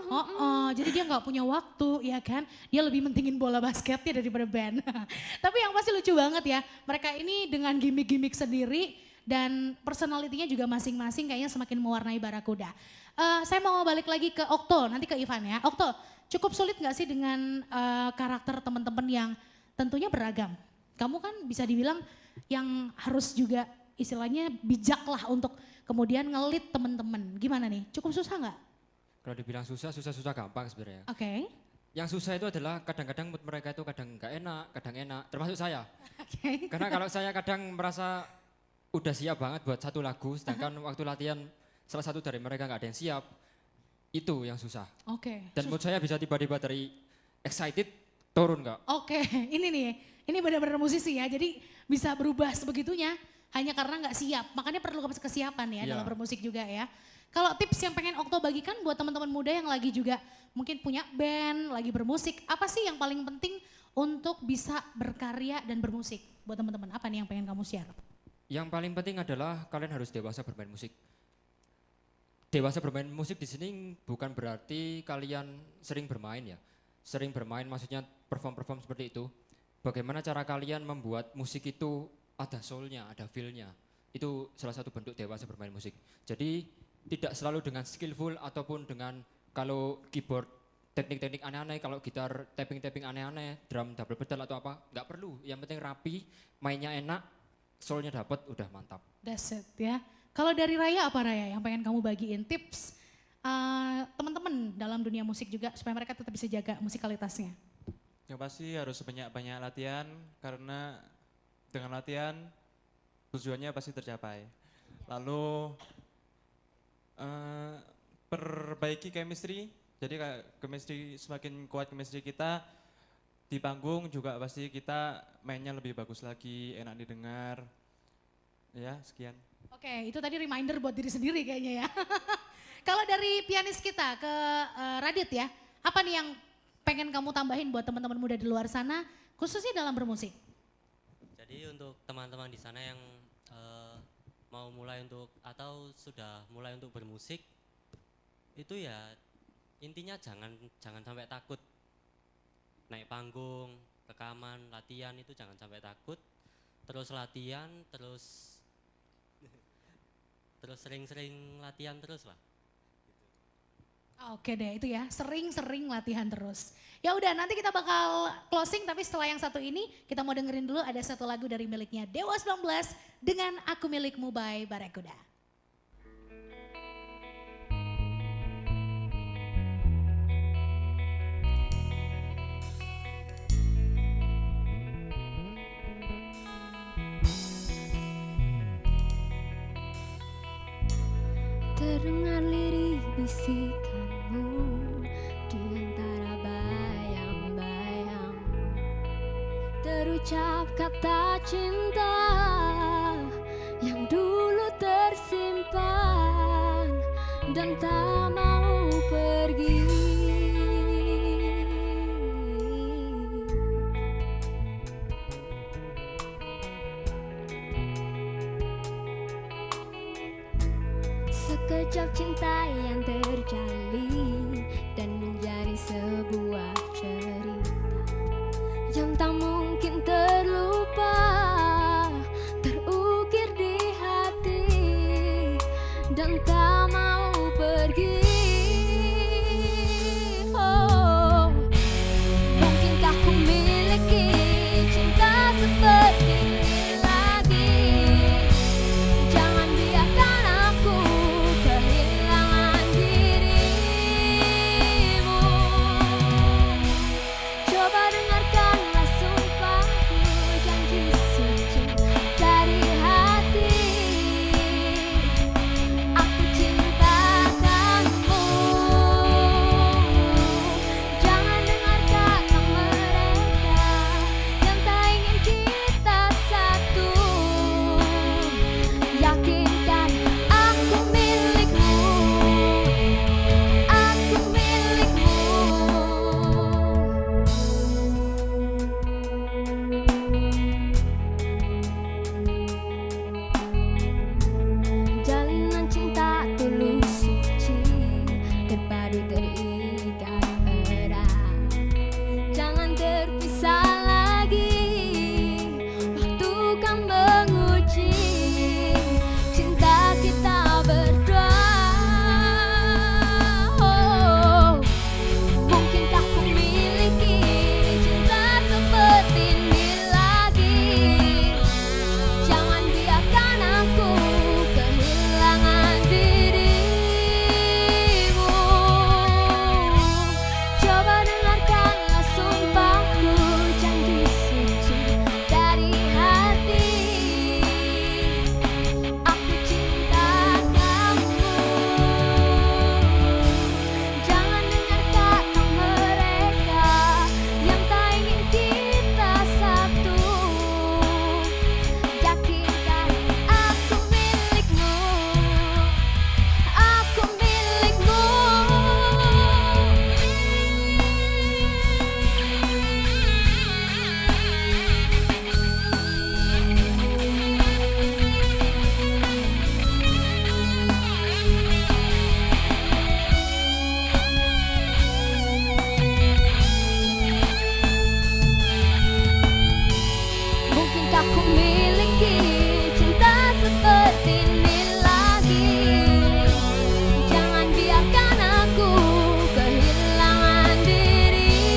Jadi dia nggak punya waktu ya kan. Dia lebih mentingin bola basketnya daripada band. Tapi yang pasti lucu banget ya. Mereka ini dengan gimmick-gimmick sendiri dan personalitinya juga masing-masing kayaknya semakin mewarnai Barakuda. Saya mau balik lagi ke Okto, nanti ke Ivan ya. Okto, cukup sulit nggak sih dengan karakter teman-teman yang tentunya beragam? Kamu kan bisa dibilang yang harus juga istilahnya bijak lah untuk kemudian ngelit teman-teman. Gimana nih? Cukup susah nggak? Kalau dibilang susah gampang sebenarnya. Oke. Yang susah itu adalah kadang-kadang mood mereka itu kadang nggak enak, kadang enak. Termasuk saya. Oke. Karena kalau saya kadang merasa udah siap banget buat satu lagu, sedangkan waktu latihan salah satu dari mereka nggak ada yang siap, itu yang susah. Oke. Dan mood saya bisa tiba-tiba dari excited turun nggak? Oke, ini nih, ini benar-benar musisi ya, jadi bisa berubah sebegitunya hanya karena nggak siap. Makanya perlu kesiapan ya Iya. dalam bermusik juga ya. Kalau tips yang pengen Okto bagikan buat teman-teman muda yang lagi juga mungkin punya band, lagi bermusik, apa sih yang paling penting untuk bisa berkarya dan bermusik buat teman-teman? Apa nih yang pengen kamu share? Yang paling penting adalah kalian harus dewasa bermain musik. Dewasa bermain musik di sini bukan berarti kalian sering bermain ya. Sering bermain maksudnya perform seperti itu. Bagaimana cara kalian membuat musik itu ada soul-nya, ada feel-nya. Itu salah satu bentuk dewasa bermain musik. Jadi tidak selalu dengan skillful ataupun dengan kalau keyboard teknik-teknik aneh-aneh, kalau gitar tapping-tapping aneh-aneh, drum double pedal atau apa, nggak perlu. Yang penting rapi, mainnya enak, soul-nya dapat, udah mantap. That's it ya. Kalau dari Raya apa Raya yang pengen kamu bagiin tips teman-teman dalam dunia musik juga supaya mereka tetap bisa jaga musikalitasnya? Yang pasti harus banyak-banyak latihan karena dengan latihan tujuannya pasti tercapai. Lalu perbaiki chemistry, jadi kayak chemistry semakin kuat chemistry kita di panggung juga pasti kita mainnya lebih bagus lagi, enak didengar. Ya, sekian. Oke, itu tadi reminder buat diri sendiri kayaknya ya. Kalau dari pianis kita ke Radit ya, apa nih yang pengen kamu tambahin buat teman-teman muda di luar sana, khususnya dalam bermusik? Jadi untuk teman-teman di sana yang mau mulai untuk atau sudah mulai untuk bermusik, itu ya intinya jangan sampai takut naik panggung, rekaman, latihan itu jangan sampai takut. Terus latihan, terus sering-sering latihan terus lah. Oke deh, itu ya, sering-sering latihan terus. Ya udah, nanti kita bakal closing, tapi setelah yang satu ini kita mau dengerin dulu ada satu lagu dari miliknya Dewa 19 dengan Aku Milikmu by Barakuda. Terdengar lirik bisikanmu di antara bayang-bayangmu. Terucap kata cinta yang dulu tersimpan dan tak mau pergi. sekejap cinta yang terjalin dan menjadi sebuah cerita yang tak mungkin terlupa, terukir di hati dan tak mau pergi. Oh, mungkinkah ku miliki cinta seperti ini lagi? Jangan biarkan aku kehilangan dirimu. Coba dengarkanlah sumpahku, janji suci dari hati. Aku cinta kamu. Jangan dengarkan mereka yang tak ingin kita satu. Yakinkan aku milikmu, aku milikmu. Jalinan cinta tulus suci, terpadu terikat erat. Jangan terpisah lagi, waktu kan menguji cinta kita berdua. Oh, mungkinkah ku miliki cinta seperti ini lagi? Jangan biarkan aku kehilangan dirimu. Coba dengarkanlah sumpahku, janji suci dari hati. Aku cinta kamu. Jangan dengarkan mereka yang tak ingin kita satu. Yakinkan aku milikmu, aku milikmu. Mungkinkah ku miliki cinta seperti ini lagi? Jangan biarkan aku kehilangan dirimu.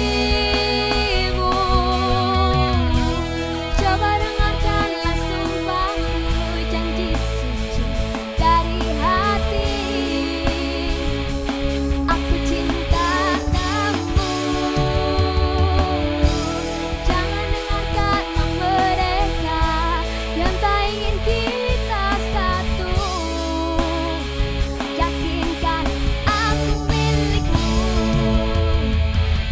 Coba dengarkanlah sumpahku, janji suci dari hati. Aku cinta kamu. Jangan dengarkan mereka yang tak ingin kita satu. Yakinkan aku milikmu,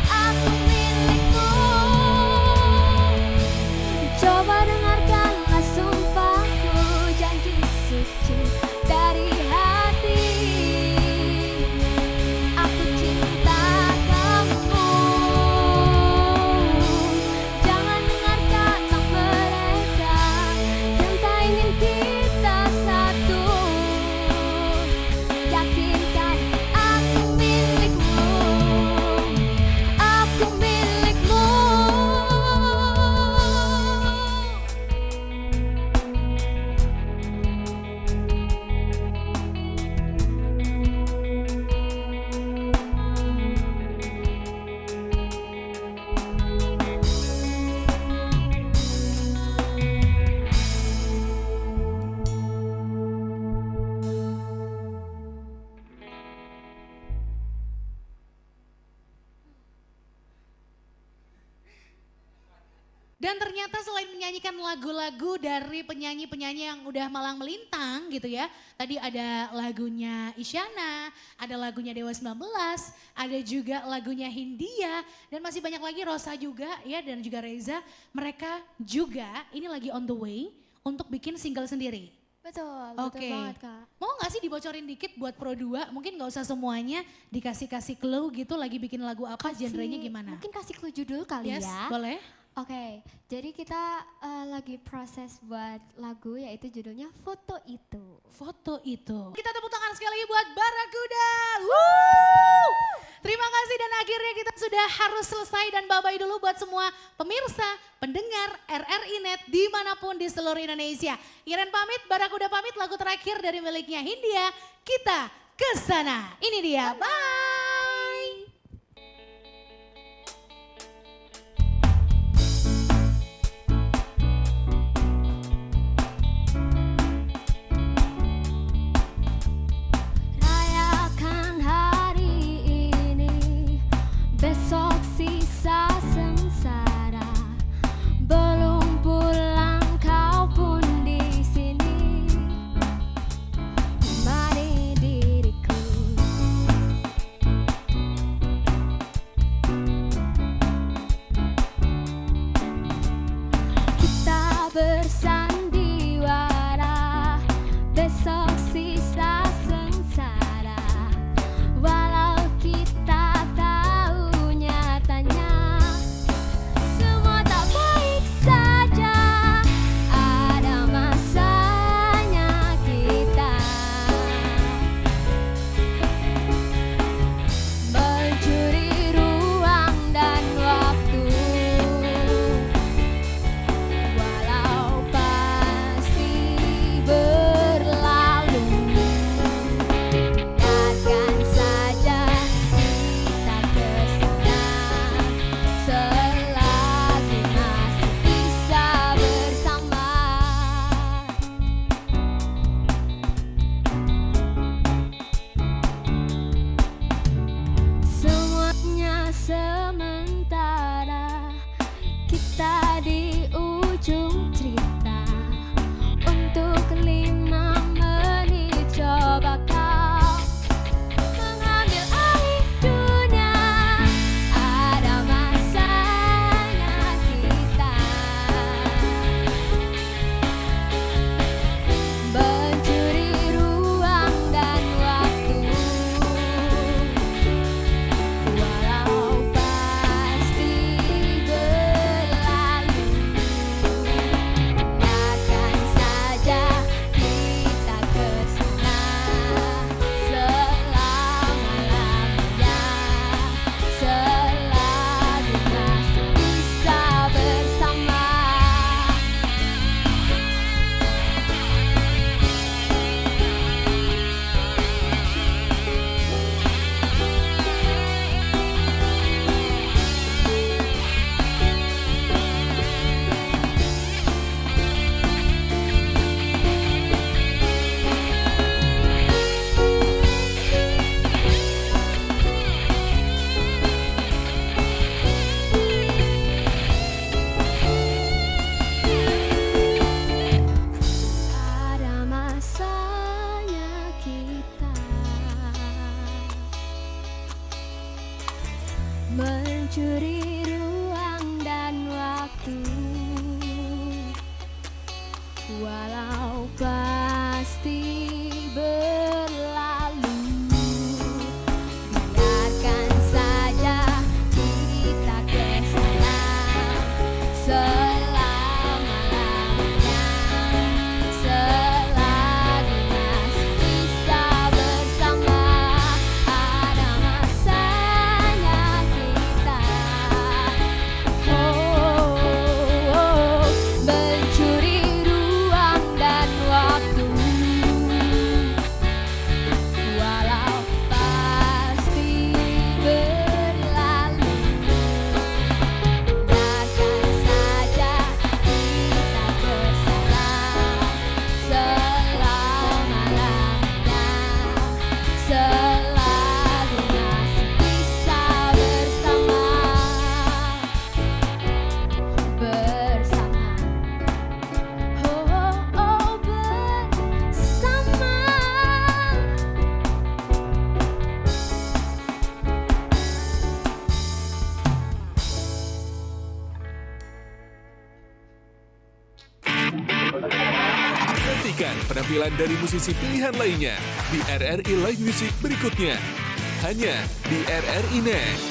aku milikmu. Coba dengarkanlah sumpahku, janji suci dari hati. Aku cinta kamu. Jangan dengarkan mereka yang tak ingin kita satu. Yakinkan aku milikmu, aku milikmu. Dan ternyata selain menyanyikan lagu-lagu dari penyanyi-penyanyi yang udah malang melintang gitu ya. Tadi ada lagunya Isyana, ada lagunya Dewa 19, ada juga lagunya Hindia. Dan masih banyak lagi, Rosa juga ya, dan juga Reza. Mereka juga ini lagi on the way untuk bikin single sendiri. Betul, Oke. betul banget Kak. Mau gak sih dibocorin dikit buat Pro 2? Mungkin gak usah semuanya, dikasih-kasih clue gitu lagi bikin lagu apa, genrenya gimana? Mungkin kasih clue judul kali Yes, ya. boleh. Oke, jadi kita lagi proses buat lagu yaitu judulnya Foto Itu. foto itu. Kita tepuk tangan sekali lagi buat Barakuda. Woo! Terima kasih dan akhirnya kita sudah harus selesai dan bye-bye dulu buat semua pemirsa, pendengar RRI Net dimanapun di seluruh Indonesia. Iren pamit, Barakuda pamit, lagu terakhir dari miliknya Hindia, Kita Kesana. Ini dia, bye. Rayakan hari ini, besok sisa sengsara. Belum pulang kau pun di sini, temani diriku. Kita bersandiwara, besok sisa sengsara. Walau kita tahu nyatanya semua tak baik saja, ada masanya kita mencuri ruang dan waktu. Walau pasti berlalu, biarkan saja kita kesana selagi masih bisa bersama. Semuanya sementara, kita di ujung cerita. Untuk 5 menit coba kau mengambil alih dunia, ada masanya kita mencuri ruang dan waktu. Walau pasti berlalu, biarkan saja kita kesana selama-lamanya, selagi masih bisa bersama. Ada masanya kita mencuri ruang dan waktu. Walau pasti berlalu, biarkan saja kita kesana selama-lamanya, selagi masih bisa bersama. Ada masanya kita, mencuri ruang dan waktu. Walau pasti berlalu, biarkan saja kita kesana selama-lamanya, selagi masih bisa bersama. Bersama, bersama. Nantikan penampilan dari musisi pilihan lainnya di RRI Live Music berikutnya. Hanya di RRI Net.